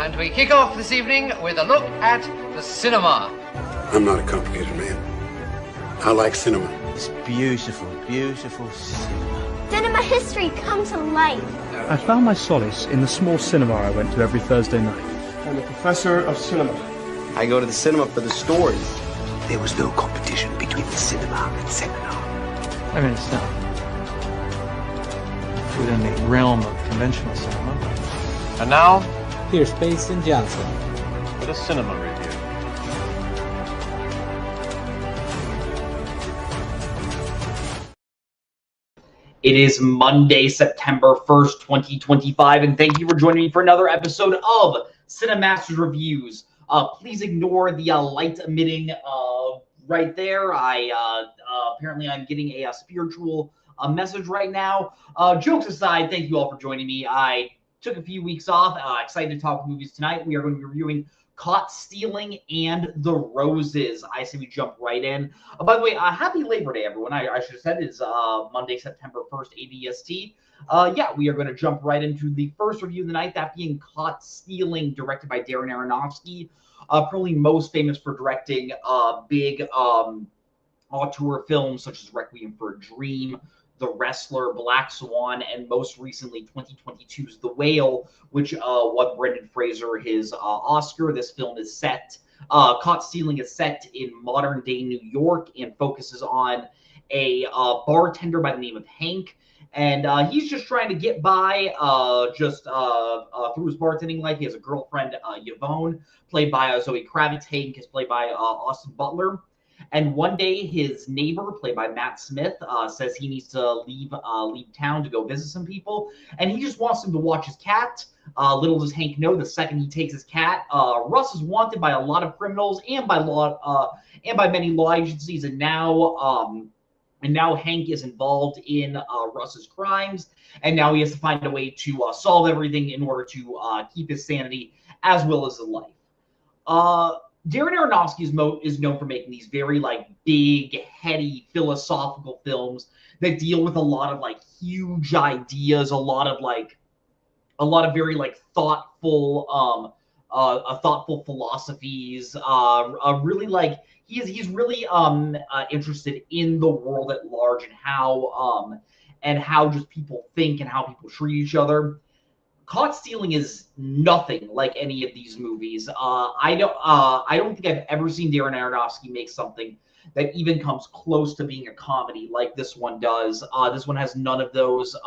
And we kick off this evening with a look at the cinema. I'm not a complicated man. I like cinema. It's beautiful, beautiful cinema. Cinema history come to life. I found my solace in the small cinema I went to every Thursday night. I'm a professor of cinema. I go to the cinema for the stories. There was no competition between the cinema and seminar. I mean, it's not within the realm of conventional cinema. And now, here's Pace and Johnson for the cinema review. It is Monday, September 1st, 2025, and thank you for joining me for another episode of Cinemaster Reviews. Please ignore the light emitting right there. Apparently I'm getting a spiritual message right now. Jokes aside, thank you all for joining me. I took a few weeks off. Excited to talk movies tonight. We are going to be reviewing Caught Stealing and The Roses. I say we jump right in. By the way, happy Labor Day, everyone. I should have said it's Monday, September 1st, ADST. Yeah, we are going to jump right into the first review of the night, that being Caught Stealing, directed by Darren Aronofsky. Probably most famous for directing big auteur films such as Requiem for a Dream, The Wrestler, Black Swan, and most recently 2022's The Whale, which won Brendan Fraser his Oscar. This film is set, Caught Stealing is set in modern-day New York and focuses on a bartender by the name of Hank. And he's just trying to get by through his bartending life. He has a girlfriend, Yvonne, played by Zoe Kravitz. Hank is played by Austin Butler. And one day, his neighbor, played by Matt Smith, says he needs to leave town to go visit some people, and he just wants him to watch his cat. Little does Hank know, the second he takes his cat, Russ is wanted by a lot of criminals and by many law agencies, and now Hank is involved in Russ's crimes, and now he has to find a way to solve everything in order to keep his sanity as well as his life. Darren Aronofsky is known for making these very big, heady, philosophical films that deal with a lot of huge ideas, a lot of very thoughtful, thoughtful philosophies. Really he's really interested in the world at large and how just people think and how people treat each other. Caught Stealing is nothing like any of these movies. I don't think I've ever seen Darren Aronofsky make something that even comes close to being a comedy like this one does. This one has none of those. This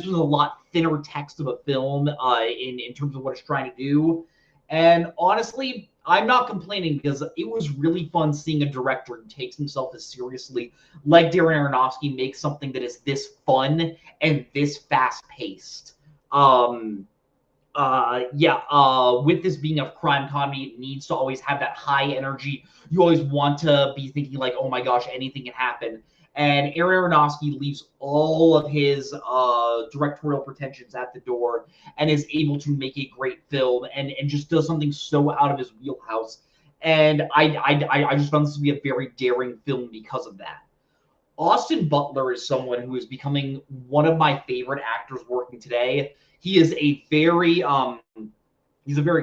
was a lot thinner text of a film in terms of what it's trying to do. And honestly, I'm not complaining because it was really fun seeing a director who takes himself as seriously like Darren Aronofsky makes something that is this fun and this fast-paced. With this being a crime comedy, it needs to always have that high energy. You always want to be thinking oh my gosh, anything can happen. And Darren Aronofsky leaves all of his directorial pretensions at the door and is able to make a great film and just does something so out of his wheelhouse. And I just found this to be a very daring film because of that. Austin Butler is someone who is becoming one of my favorite actors working today. He is a very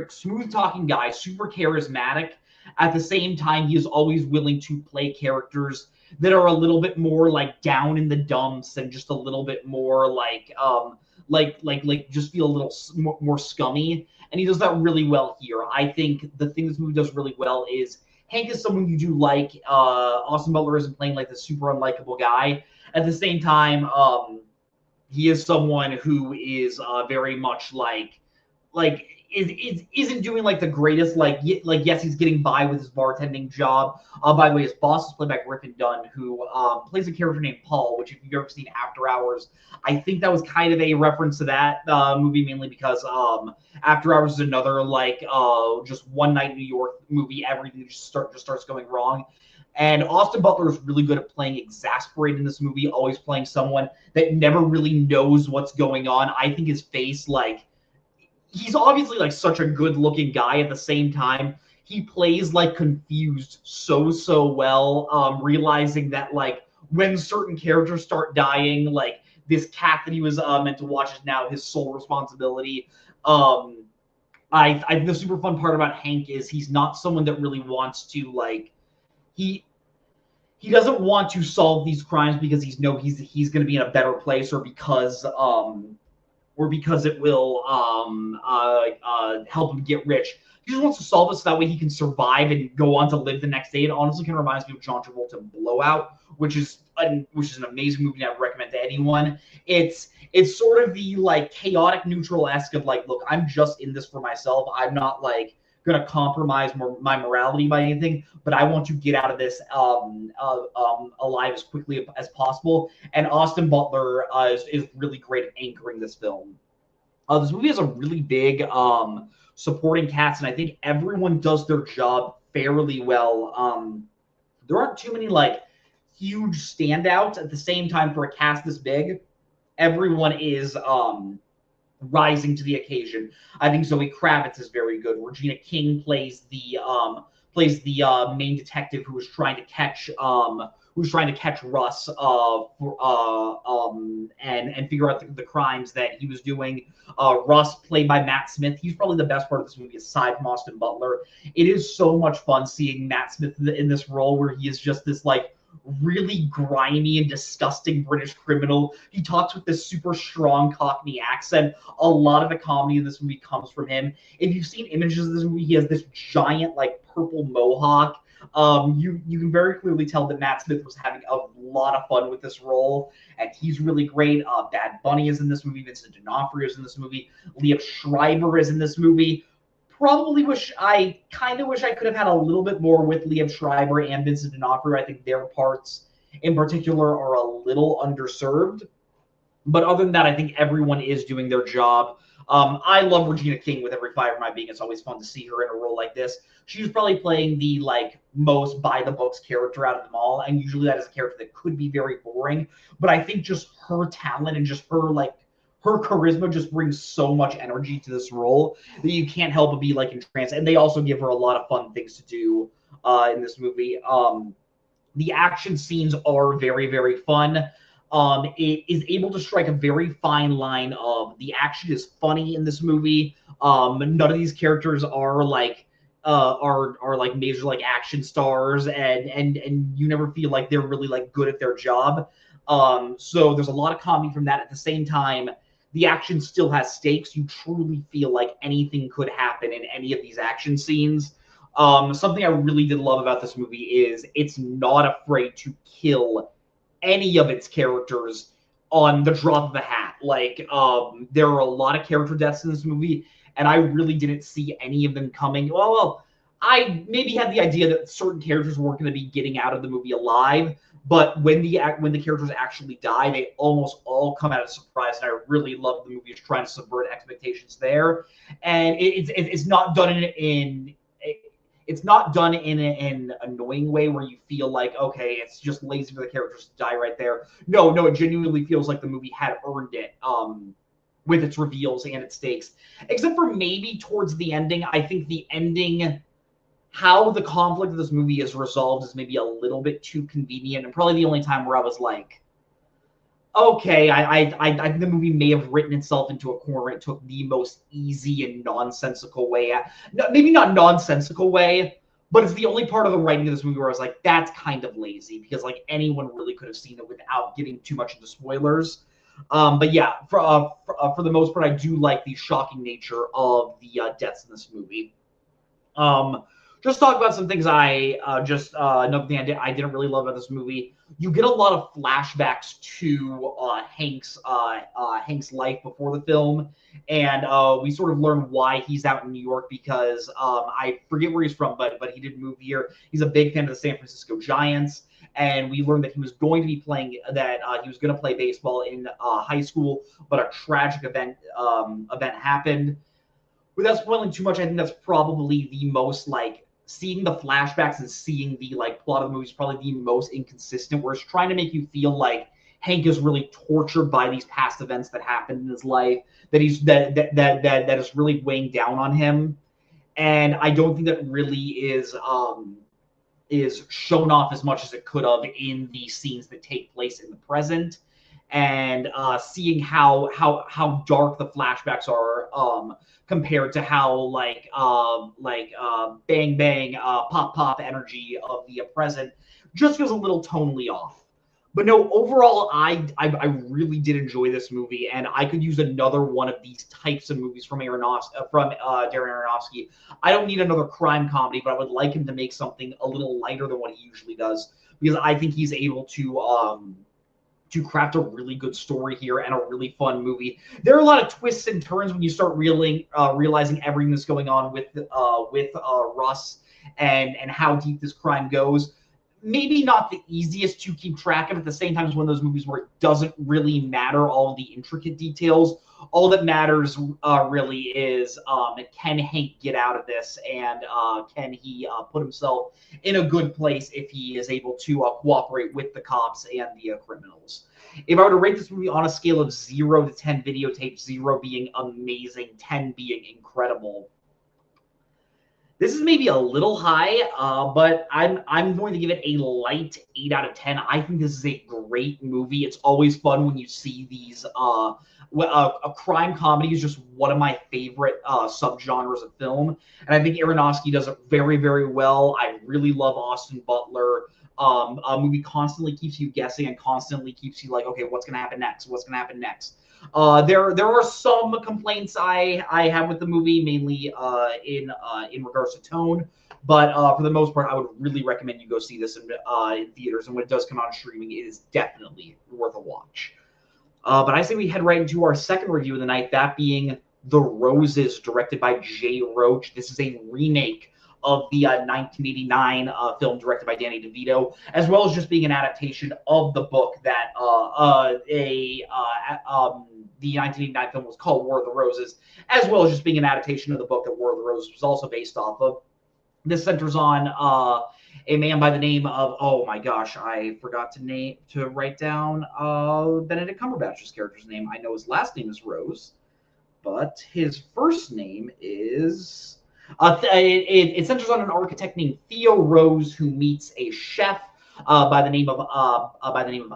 smooth-talking guy, super charismatic. At the same time, he is always willing to play characters that are a little bit more down in the dumps and just a little bit more just feel a little more scummy. And he does that really well here. I think the thing this movie does really well is Hank is someone you do like. Austin Butler isn't playing the super unlikable guy. At the same time, he is someone who is very much isn't doing the greatest, yes, he's getting by with his bartending job. By the way, his boss is played by Griffin Dunn, who plays a character named Paul, which if you've ever seen After Hours, I think that was kind of a reference to that movie, mainly because After Hours is another just one night in New York movie. Everything just starts going wrong. And Austin Butler is really good at playing exasperated in this movie, always playing someone that never really knows what's going on. I think his face, he's obviously such a good looking guy. At the same time, he plays confused so well, realizing that when certain characters start dying, this cat that he was meant to watch is now his sole responsibility. I the super fun part about Hank is he's not someone that really wants to like he doesn't want to solve these crimes because he's going to be in a better place or because it will help him get rich. He just wants to solve it so that way he can survive and go on to live the next day. It honestly kind of reminds me of John Travolta in Blowout, which is an amazing movie I'd recommend to anyone. It's sort of the like chaotic neutral-esque of like, look, I'm just in this for myself. I'm not like going to compromise my morality by anything, but I want to get out of this alive as quickly as possible. And Austin Butler is really great at anchoring this film. This movie has a really big supporting cast, and I think everyone does their job fairly well. There aren't too many like huge standouts. At the same time, for a cast this big, everyone is rising to the occasion. I think Zoe Kravitz is very good. Regina King plays the main detective who was trying to catch Russ and figure out the crimes that he was doing. Russ, played by Matt Smith, he's probably the best part of this movie aside from Austin Butler. It is so much fun seeing Matt Smith in this role where he is just this like really grimy and disgusting British criminal. He talks with this super strong Cockney accent. A lot of the comedy in this movie comes from him. If you've seen images of this movie, he has this giant like purple mohawk. You can very clearly tell that Matt Smith was having a lot of fun with this role, and he's really great. Bad Bunny is in this movie. Vincent D'Onofrio is in this movie. Liev Schreiber is in this movie. I kind of wish I could have had a little bit more with Liev Schreiber and Vincent D'Onofrio. I think their parts in particular are a little underserved. But other than that, I think everyone is doing their job. I love Regina King with every fiber of my being. It's always fun to see her in a role like this. She's probably playing the like most by the books character out of them all, and usually that is a character that could be very boring. But I think just her talent and just her charisma just brings so much energy to this role that you can't help but be like entranced. And they also give her a lot of fun things to do in this movie. The action scenes are very, very fun. It is able to strike a very fine line of the action is funny in this movie. None of these characters are like major like action stars, and you never feel like they're really like good at their job. So there's a lot of comedy from that. At the same time, the action still has stakes. You truly feel like anything could happen in any of these action scenes. Something I really did love about this movie is it's not afraid to kill any of its characters on the drop of a hat. Like, there are a lot of character deaths in this movie, and I really didn't see any of them coming. Well, I maybe had the idea that certain characters weren't going to be getting out of the movie alive, but when the characters actually die, they almost all come out as a surprise, and I really love the movie is trying to subvert expectations there. And it's not done in an annoying way where you feel like, okay, it's just lazy for the characters to die right there. No, it genuinely feels like the movie had earned it with its reveals and its stakes. Except for maybe towards the ending. I think the ending, how the conflict of this movie is resolved is maybe a little bit too convenient, and probably the only time where I was like, okay, I think the movie may have written itself into a corner. It took the most easy and nonsensical way. No, maybe not nonsensical way, but it's the only part of the writing of this movie where I was like, that's kind of lazy, because like anyone really could have seen it without getting too much into spoilers. But yeah, for the most part, I do like the shocking nature of the deaths in this movie. Just talk about some things another thing I didn't really love about this movie. You get a lot of flashbacks to Hank's life before the film, and we sort of learn why he's out in New York because I forget where he's from, but he did move here. He's a big fan of the San Francisco Giants, and we learned that he was going to be playing he was going to play baseball in high school, but a tragic event happened. Without spoiling too much, I think that's probably the most like seeing the flashbacks and seeing the like plot of the movie is probably the most inconsistent, where it's trying to make you feel like Hank is really tortured by these past events that happened in his life, that is really weighing down on him. And I don't think that really is shown off as much as it could have in the scenes that take place in the present. and seeing how dark the flashbacks are compared to how bang bang pop pop energy of the present just feels a little tonally off. But no, overall, I really did enjoy this movie, and I could use another one of these types of movies from Darren Aronofsky. I don't need another crime comedy, but I would like him to make something a little lighter than what he usually does, because I think he's able to craft a really good story here and a really fun movie. There are a lot of twists and turns when you start realizing everything that's going on with Russ and how deep this crime goes. Maybe not the easiest to keep track of. At the same time, it's one of those movies where it doesn't really matter all the intricate details. All that matters really is can Hank get out of this, and can he put himself in a good place if he is able to cooperate with the cops and the criminals. If I were to rate this movie on a scale of 0 to 10 videotapes, 0 being amazing, 10 being incredible, this is maybe a little high, but I'm going to give it a light 8 out of 10. I think this is a great movie. It's always fun when you see these. A crime comedy is just one of my favorite subgenres of film, and I think Aronofsky does it very, very well. I really love Austin Butler. A movie constantly keeps you guessing and constantly keeps you like, okay, what's going to happen next? What's going to happen next? There are some complaints I have with the movie, mainly in regards to tone, but for the most part, I would really recommend you go see this in theaters. And when it does come out on streaming, it is definitely worth a watch. But I say we head right into our second review of the night, that being The Roses, directed by Jay Roach. This is a remake of the 1989 film directed by Danny DeVito, as well as just being an adaptation of the book that the 1989 film was called War of the Roses, as well as just being an adaptation of the book that War of the Roses was also based off of. This centers on a man by the name of, oh my gosh, I forgot to write down Benedict Cumberbatch's character's name. I know his last name is Rose, but his first name is... It centers on an architect named Theo Rose who meets a chef by the name of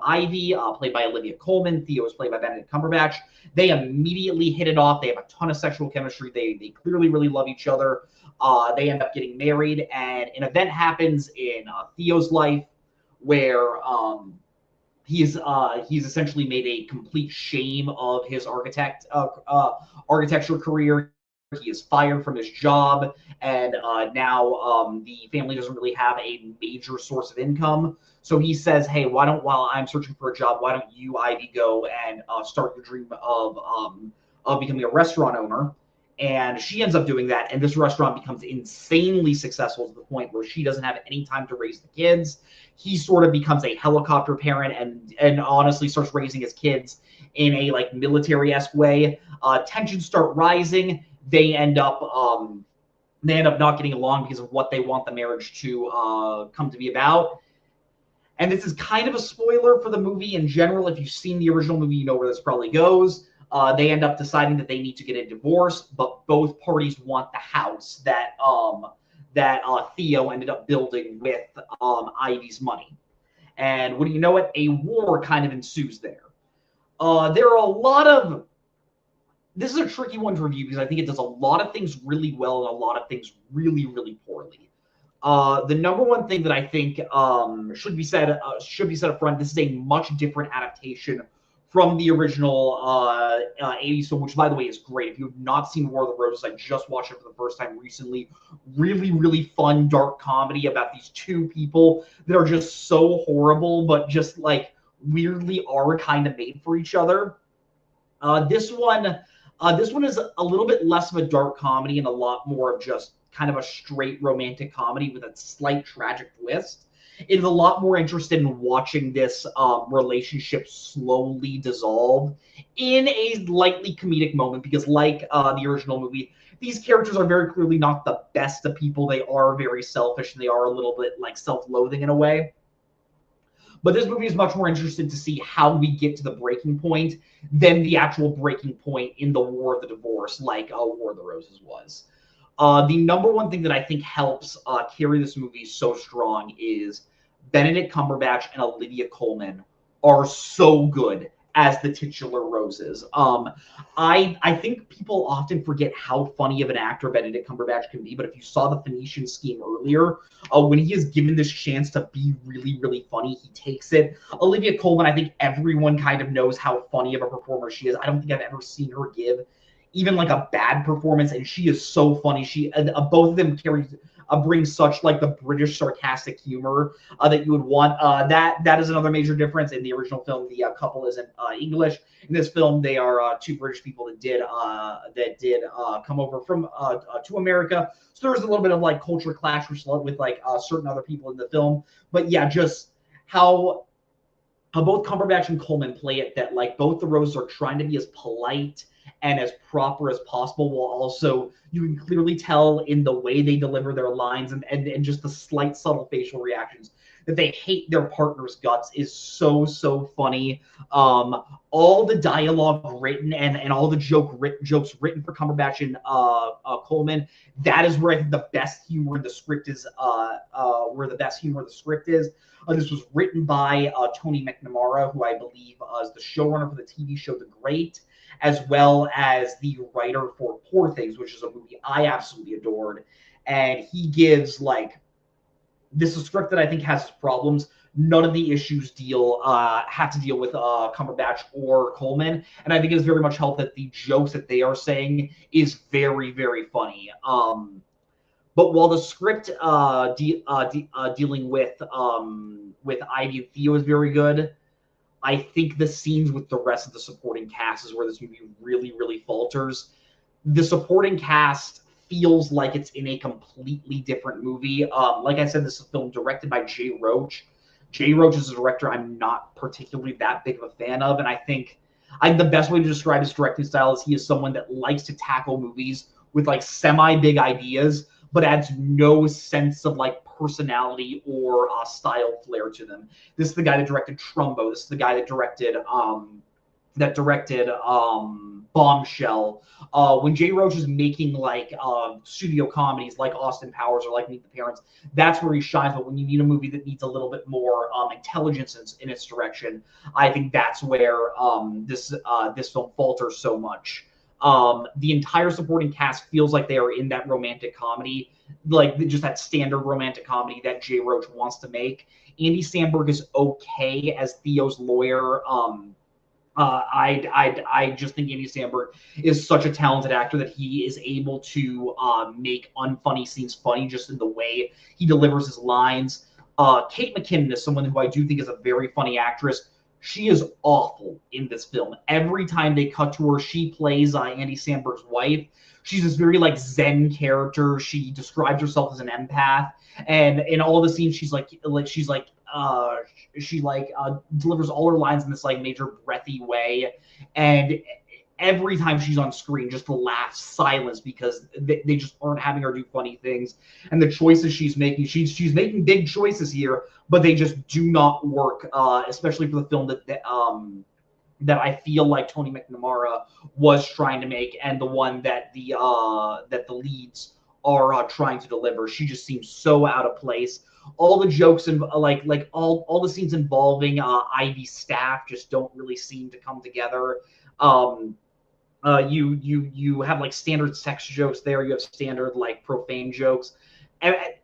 Ivy, played by Olivia Colman. Theo is played by Benedict Cumberbatch. They immediately hit it off. They have a ton of sexual chemistry. They clearly really love each other. They end up getting married, and an event happens in Theo's life where he's essentially made a complete shame of his architecture career. He is fired from his job, and now the family doesn't really have a major source of income. So he says, hey, while I'm searching for a job, why don't you, Ivy, go and start your dream of becoming a restaurant owner? And she ends up doing that, and this restaurant becomes insanely successful to the point where she doesn't have any time to raise the kids. He sort of becomes a helicopter parent and honestly starts raising his kids in a like military-esque way. Tensions start rising. They end up not getting along because of what they want the marriage to come to be about. And this is kind of a spoiler for the movie in general. If you've seen the original movie, you know where this probably goes. They end up deciding that they need to get a divorce, but both parties want the house that Theo ended up building with Ivy's money. And wouldn't you know it, a war kind of ensues there. There are a lot of... This is a tricky one to review because I think it does a lot of things really well and a lot of things really, really poorly. The number one thing that I think should be said up front, this is a much different adaptation from the original 80s film, which, by the way, is great. If you have not seen War of the Roses, I just watched it for the first time recently. Really, really fun, dark comedy about these two people that are just so horrible, but just, like, weirdly are kind of made for each other. This one is a little bit less of a dark comedy and a lot more of just kind of a straight romantic comedy with a slight tragic twist. It is a lot more interested in watching this relationship slowly dissolve in a lightly comedic moment because, like the original movie, these characters are very clearly not the best of people. They are very selfish and they are a little bit like self-loathing in a way. But this movie is much more interested to see how we get to the breaking point than the actual breaking point in the War of the Divorce, like War of the Roses was. The number one thing that I think helps carry this movie so strong is Benedict Cumberbatch and Olivia Colman are so good as the titular roses. I think people often forget how funny of an actor Benedict Cumberbatch can be, but if you saw the Phoenician Scheme earlier, when he is given this chance to be really, really funny, he takes it. Olivia Colman, I think everyone kind of knows how funny of a performer she is. I don't think I've ever seen her give even like a bad performance, and she is so funny. She both of them bring such like the British sarcastic humor that you would want. That is another major difference. In the original film, the couple isn't English. In this film, they are two British people that did come over from to America. So there's a little bit of like culture clash with like certain other people in the film. But yeah, just how both Cumberbatch and Coleman play it, that like both the roses are trying to be as polite and as proper as possible, while also you can clearly tell in the way they deliver their lines and just the slight subtle facial reactions that they hate their partner's guts is so funny. All the dialogue written and all the jokes written for Cumberbatch and Coleman, that is where I think the best humor in the script is. This was written by Tony McNamara, who I believe is the showrunner for the TV show The Great, as well as the writer for Poor Things, which is a movie I absolutely adored. And he gives like, this is a script that I think has problems. None of the issues had to deal with Cumberbatch or Coleman, and I think it's very much helped that the jokes that they are saying is very, very funny. But while the script dealing with Ivy and Theo is very good, I think the scenes with the rest of the supporting cast is where this movie really, really falters. The supporting cast feels like it's in a completely different movie. Like I said, this is a film directed by Jay Roach. Jay Roach is a director I'm not particularly that big of a fan of, and I think the best way to describe his directing style is he is someone that likes to tackle movies with like semi-big ideas, but adds no sense of like personality or style flair to them. This is the guy that directed Trumbo. This is the guy that directed Bombshell. When Jay Roach is making like studio comedies like Austin Powers or like Meet the Parents, that's where he shines. But when you need a movie that needs a little bit more intelligence in its direction, I think that's where this film falters so much. The entire supporting cast feels like they are in that romantic comedy, like just that standard romantic comedy that Jay Roach wants to make. Andy Samberg is okay as Theo's lawyer. I just think Andy Samberg is such a talented actor that he is able to make unfunny scenes funny just in the way he delivers his lines. Kate McKinnon is someone who I do think is a very funny actress. She is awful in this film. Every time they cut to her, she plays Andy Samberg's wife. She's this very like Zen character. She describes herself as an empath, and in all the scenes, she delivers all her lines in this like major breathy way, and every time she's on screen, just the laugh silence because they just aren't having her do funny things. And the choices she's making making big choices here, but they just do not work, especially for the film that I feel like Tony McNamara was trying to make, and the one that the leads are trying to deliver. She just seems so out of place. All the jokes and like all the scenes involving Ivy's staff just don't really seem to come together. You have like standard sex jokes there. You have standard like profane jokes.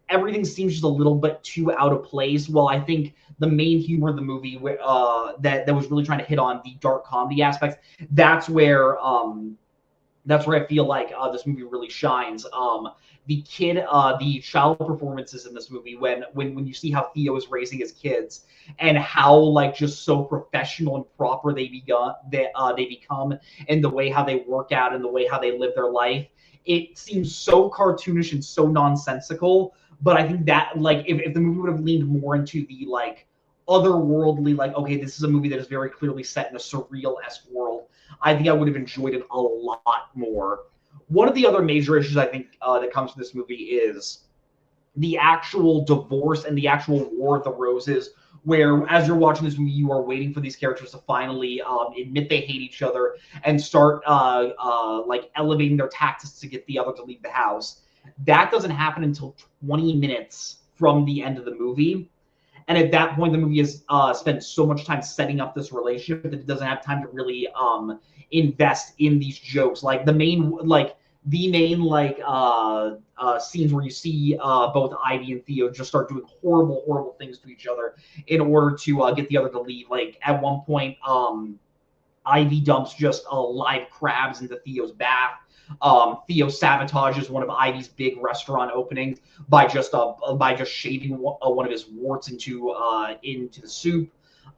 Everything seems just a little bit too out of place. While I think the main humor of the movie, that was really trying to hit on the dark comedy aspects, that's where I feel like this movie really shines. The child performances in this movie, when you see how Theo is raising his kids and how like just so professional and proper they become, and the way how they work out and the way how they live their life, it seems so cartoonish and so nonsensical. But I think that like if the movie would have leaned more into the like otherworldly, like, okay, this is a movie that is very clearly set in a surreal-esque world, I think I would have enjoyed it a lot more. One of the other major issues I think that comes to this movie is the actual divorce and the actual War of the Roses, where as you're watching this movie, you are waiting for these characters to finally admit they hate each other and start like elevating their tactics to get the other to leave the house. That doesn't happen until 20 minutes from the end of the movie. And at that point, the movie has spent so much time setting up this relationship that it doesn't have time to really invest in these jokes. Like the main scenes where you see both Ivy and Theo just start doing horrible things to each other in order to get the other to leave. Like at one point, Ivy dumps just live crabs into Theo's bath. Theo sabotages one of Ivy's big restaurant openings by just shaving one of his warts into the soup.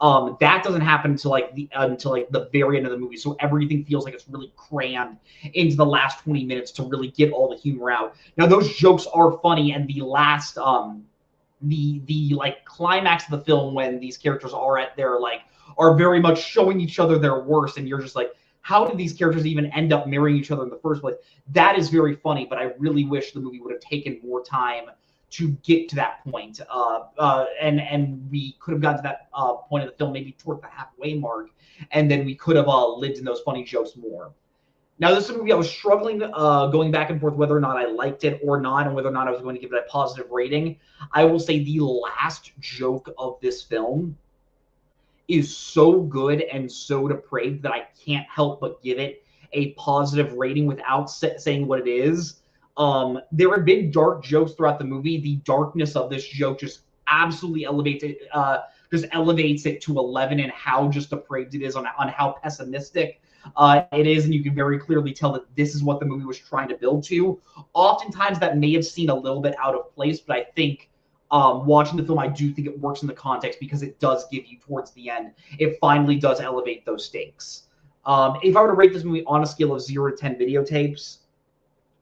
That doesn't happen until the very end of the movie, so everything feels like it's really crammed into the last 20 minutes to really get all the humor out. Now those jokes are funny, and the last the climax of the film, when these characters are at their are very much showing each other their worst, and you're just like, how did these characters even end up marrying each other in the first place? That is very funny, but I really wish the movie would have taken more time to get to that point. And we could have gotten to that point of the film maybe toward the halfway mark, and then we could have lived in those funny jokes more. Now, this is a movie I was struggling going back and forth whether or not I liked it or not, and whether or not I was going to give it a positive rating. I will say the last joke of this film is so good and so depraved that I can't help but give it a positive rating without saying what it is. There have been dark jokes throughout the movie. The darkness of this joke just absolutely elevates it to 11, and how just depraved it is on how pessimistic it is, and you can very clearly tell that this is what the movie was trying to build to. Oftentimes that may have seemed a little bit out of place, but I think watching the film, I do think it works in the context, because it does give you, towards the end, it finally does elevate those stakes. If I were to rate this movie on a scale of 0 to 10 videotapes,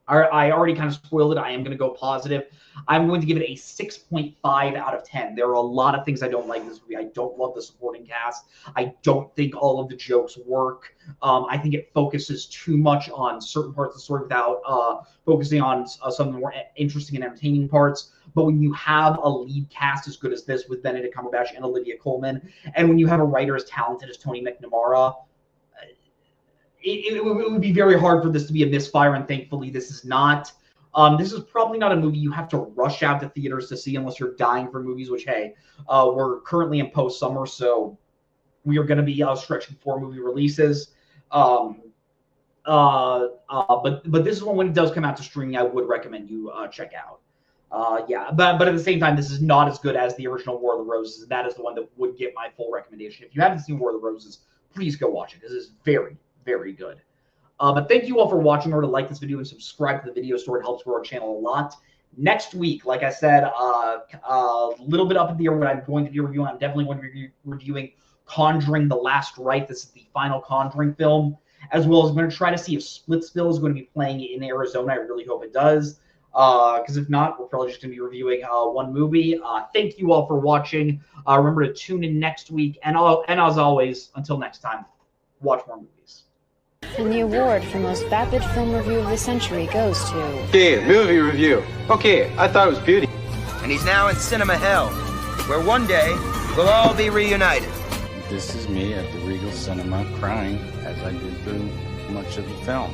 I already kind of spoiled it. I am going to go positive. I'm going to give it a 6.5 out of 10. There are a lot of things I don't like in this movie. I don't love the supporting cast. I don't think all of the jokes work. I think it focuses too much on certain parts of the story without focusing on some of the more interesting and entertaining parts. But when you have a lead cast as good as this, with Benedict Cumberbatch and Olivia Colman, and when you have a writer as talented as Tony McNamara, it would be very hard for this to be a misfire, and thankfully this is not. This is probably not a movie you have to rush out to theaters to see unless you're dying for movies, which, hey, we're currently in post-summer, so we are going to be stretching 4 movie releases. But this is one, when it does come out to streaming, I would recommend you check out. But at the same time, this is not as good as the original War of the Roses. That is the one that would get my full recommendation. If you haven't seen War of the Roses, please go watch it. This is very, very good. But thank you all for watching. Remember to like this video and subscribe to the video store. It helps grow our channel a lot. Next week, like I said, a little bit up in the air what I'm going to be reviewing. I'm definitely going to be reviewing Conjuring: The Last Rite. This is the final Conjuring film, as well as I'm going to try to see if Splitsville is going to be playing in Arizona. I really hope it does, because if not, we're probably just going to be reviewing one movie. Thank you all for watching. Remember to tune in next week, and as always, until next time, watch more movies. And the award for most vapid film review of the century goes to... Okay, movie review. Okay, I thought it was beauty. And he's now in cinema hell, where one day we'll all be reunited. This is me at the Regal Cinema crying as I did through much of the film.